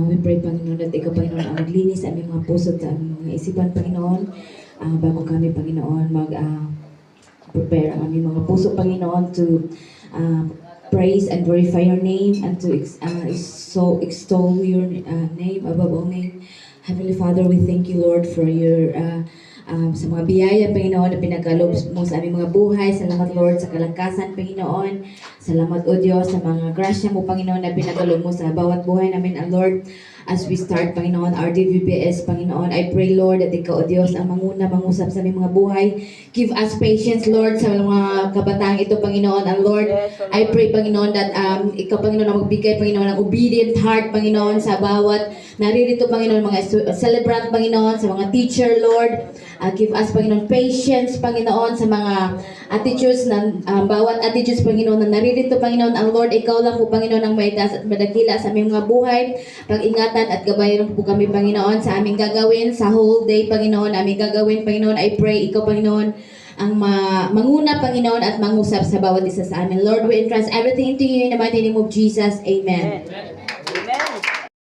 We pray, Panginoon, that Ikaw, Panginoon, ang maglinis sa aming mga puso at sa aming mga isipan, Panginoon. Bago kami, Panginoon, prepare ang aming mga puso, Panginoon, to praise and glorify your name and to so extol your name above all name. Heavenly Father, we thank you, Lord, for your sa mga biyaya, Panginoon, na pinagkaloob mo sa aming mga buhay. Salamat, Lord, sa kalakasan, Panginoon. Salamat, O Diyos, sa mga grasya mo, Panginoon, na pinagkaloob mo sa bawat buhay namin. And Lord, as we start, Panginoon, our DVPS, Panginoon, I pray, Lord, that Ikaw, O Diyos, ang manguna, mangusap sa aming mga buhay. Give us patience, Lord, sa mga kabataang ito, Panginoon. And Lord, I pray, Panginoon, that Ikaw, Panginoon, ang magbigay, Panginoon, ng obedient heart, Panginoon, sa bawat naririto, Panginoon, mga celebrant, Panginoon, sa mga teacher, Lord. Give us, Panginoon, patience, Panginoon, sa mga attitudes, bawat attitudes, Panginoon, na naririto, Panginoon, ang Lord, Ikaw lang po, Panginoon, ang maitas at madagila sa aming mga buhay. Pag-ingatan at gabayan po kami, Panginoon, sa aming gagawin, sa whole day, Panginoon, aming gagawin, Panginoon. I pray, Ikaw, Panginoon, ang manguna, Panginoon, at mangusap sa bawat isa sa amin. Lord, we entrust everything into you in the mighty name of Jesus. Amen. Amen.